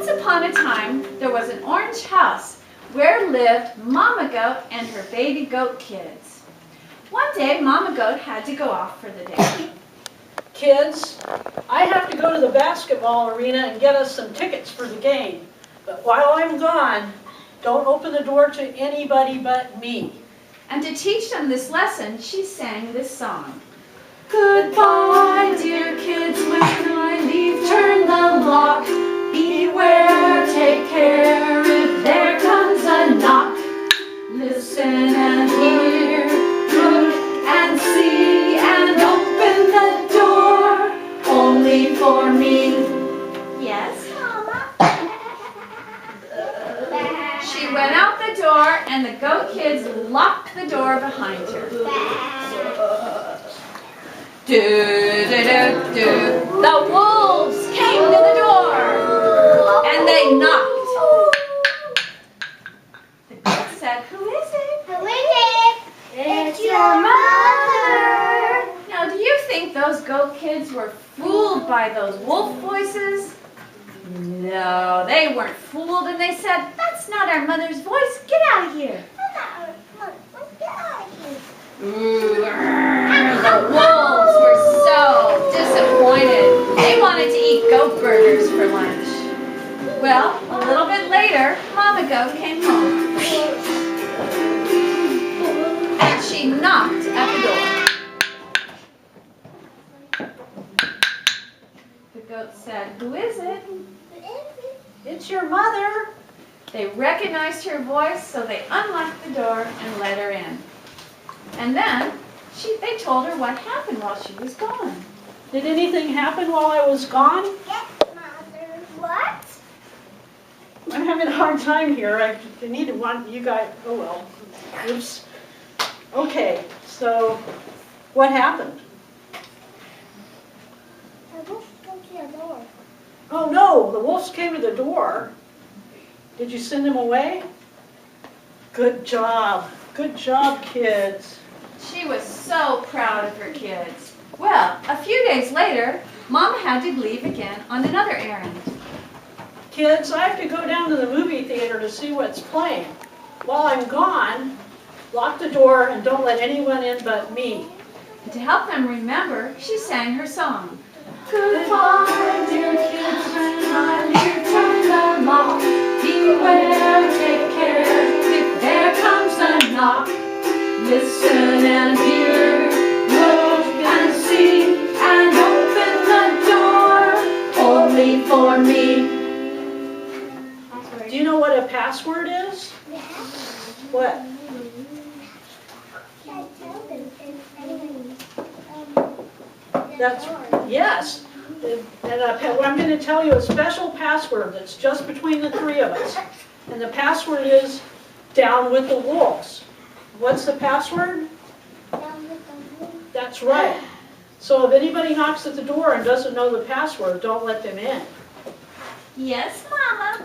Once upon a time, there was an orange house where lived Mama Goat and her baby goat kids. One day, Mama Goat had to go off for the day. Kids, I have to go to the basketball arena and get us some tickets for the game. But while I'm gone, don't open the door to anybody but me. And to teach them this lesson, she sang this song. Goodbye, dear kids, when I leave, turn the lock. Beware, take care, if there comes a knock. Listen and hear, look and see, and open the door, only for me. Yes, Mama? She went out the door, and the goat kids locked the door behind her. Do, do, do, do. The wolves came to the door, and they knocked. The goat said, "Who is it?" Who is it? It's your mother. Now, do you think those goat kids were fooled by those wolf voices? No, they weren't fooled, and they said, "That's not our mother's voice. Get out of here." Ooh, the wolves were so disappointed. They wanted to eat goat burgers for lunch. Well, a little bit later, Mama Goat came home. And she knocked at the door. The goat said, "Who is it?" It's your mother. They recognized her voice, so they unlocked the door and let her in. And then they told her what happened while she was gone. Did anything happen while I was gone? Yes, Mother. What? I'm having a hard time here. I need to want you guys. Oh well. Oops. Okay, so what happened? The wolf came to the door. Oh no, the wolves came to the door. Did you send them away? Good job. Good job, kids. She was so proud of her kids. Well, a few days later, Mama had to leave again on another errand. Kids, I have to go down to the movie theater to see what's playing. While I'm gone, lock the door and don't let anyone in but me. And to help them remember, she sang her song. Goodbye, dear kids, when I leave, turn the lock. Beware, take care, if there comes a knock. Listen and hear, look and see, and open the door, only for me. Do you know what a password is? Yeah. What? I tell them That's, yes. And I'm going to tell you a special password that's just between the three of us. And the password is down with the wolves. What's the password? That's right. So if anybody knocks at the door and doesn't know the password, don't let them in. Yes, Mama.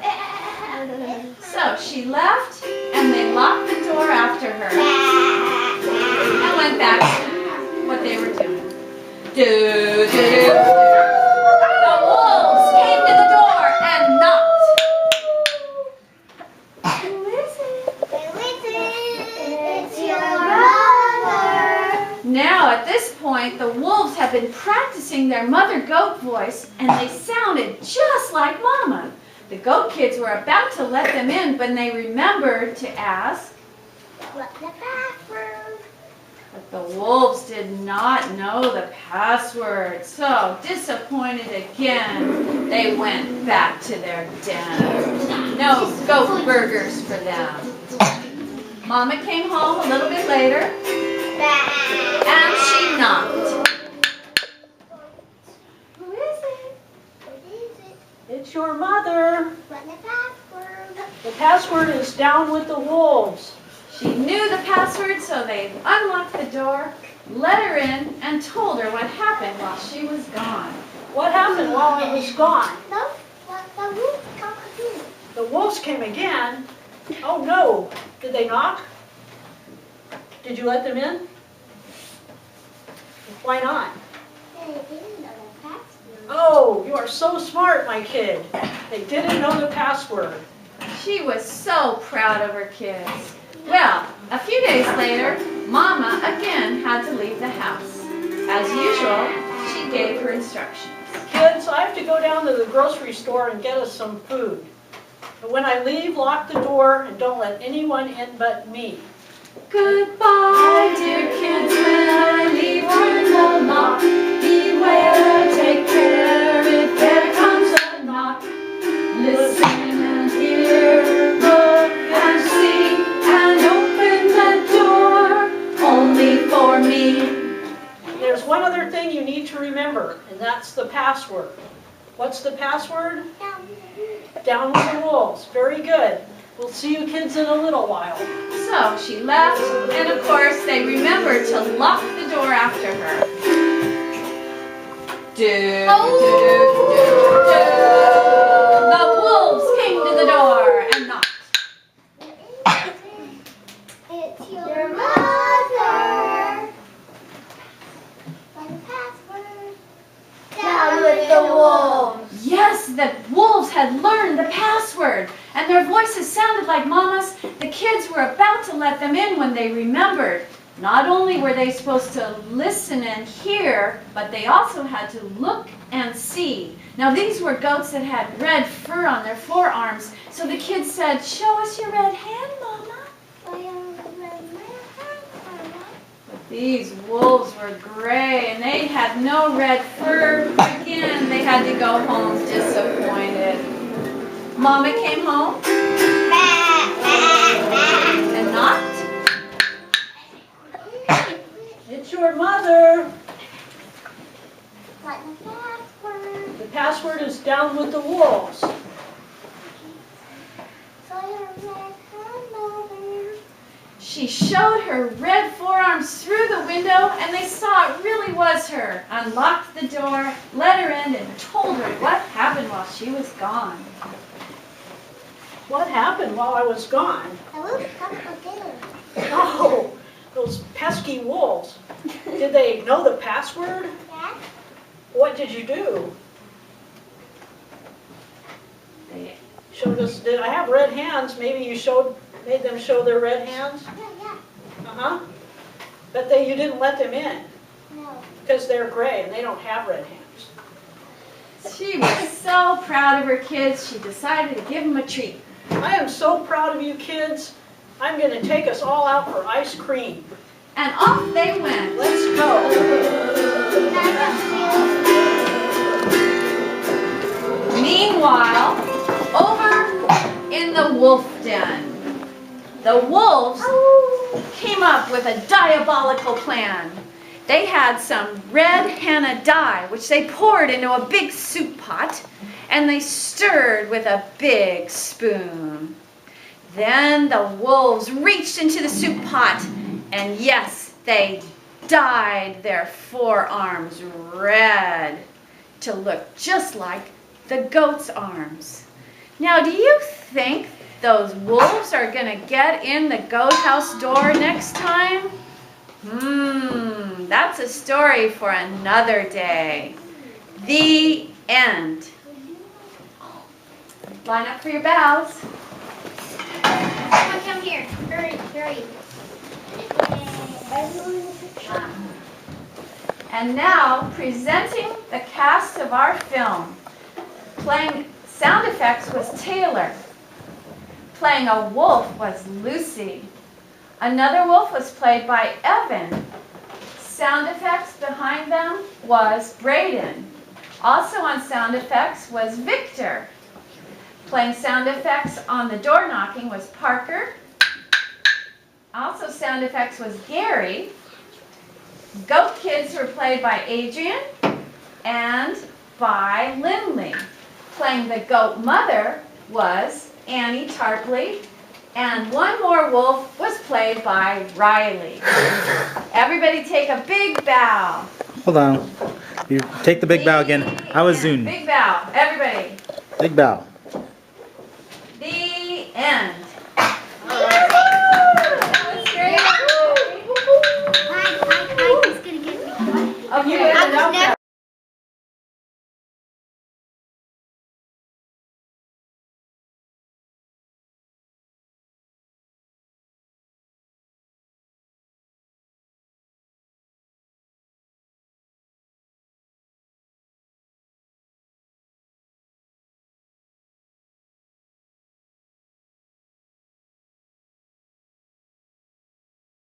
So she left, and they locked the door after her and went back to what they were doing. Do, do, do. The wolves came to the door and knocked. Who is it? It's your mother. Now, at this point, the wolves have been practicing their mother goat voice, and they sounded just like Mama. The goat kids were about to let them in, but they remembered to ask. What's the password? But the wolves did not know the password. So, disappointed again, they went back to their den. No goat burgers for them. Mama came home a little bit later, and she knocked. Who is it? It's your mother. What's the password? The password is down with the wolves. She knew the password, so they unlocked the door, let her in, and told her what happened while she was gone. What happened while I was gone? No, the wolf come again. The wolves came again. Oh no. Did they knock? Did you let them in? Why not? They didn't know the password. Oh, you are so smart, my kid. They didn't know the password. She was so proud of her kids. Well, a few days later, Mama again had to leave the house. As usual, she gave her instructions. Kids, I have to go down to the grocery store and get us some food. But when I leave, lock the door and don't let anyone in but me. Goodbye, dear kids, when I leave, turn the lock. Beware, take care if there comes a knock. Listen and hear, look and see, and open the door, only for me. There's one other thing you need to remember, and that's the password. What's the password? Down with the wolves. Very good. We'll see you kids in a little while. So she left, and of course they remembered to lock the door after her. The wolves came to the door and knocked. It's your mother. What's the password? Down with the wolves. Yes, the wolves had learned the password, and their voices sounded like Mama's. The kids were about to let them in when they remembered. Not only were they supposed to listen and hear, but they also had to look and see. Now these were goats that had red fur on their forearms, so the kids said, "Show us your red hand, Mama." But these wolves were gray, and they had no red fur. Again, they had to go home disappointed. Mama came home and knocked. It's your mother. What's the password? The password is down with the wolves. So your red hand, mother. She showed her red forearms through the window, and they saw it really was her. Unlocked the door, let her in, and told her what happened while she was gone. What happened while I was gone? I will come for dinner. Oh, those pesky wolves. Did they know the password? Dad? What did you do? They Showed us, did I have red hands? Maybe you made them show their red hands? Yeah. Uh-huh. But you didn't let them in No. because they're gray and they don't have red hands. She was so proud of her kids, she decided to give them a treat. I am so proud of you kids. I'm going to take us all out for ice cream. And off they went. Let's go. Meanwhile, over in the wolf den, the wolves came up with a diabolical plan. They had some red henna dye, which they poured into a big soup pot, and they stirred with a big spoon. Then the wolves reached into the soup pot, and yes, they dyed their forearms red to look just like the goat's arms. Now, do you think those wolves are going to get in the goat house door next time? That's a story for another day. The end. Line up for your bows. Come here. Hurry. And now, presenting the cast of our film. Playing sound effects was Taylor. Playing a wolf was Lucy. Another wolf was played by Evan. Sound effects behind them was Braden. Also on sound effects was Victor. Playing sound effects on the door knocking was Parker. Also sound effects was Gary. Goat kids were played by Adrian and by Lindley. Playing the goat mother was Annie Tarpley. And one more wolf was played by Riley. Everybody take a big bow. Hold on. You take the big bow again. I was zoomed. Big bow, everybody. Big bow. The end. That was great. Mike's gonna get me. Okay. I was never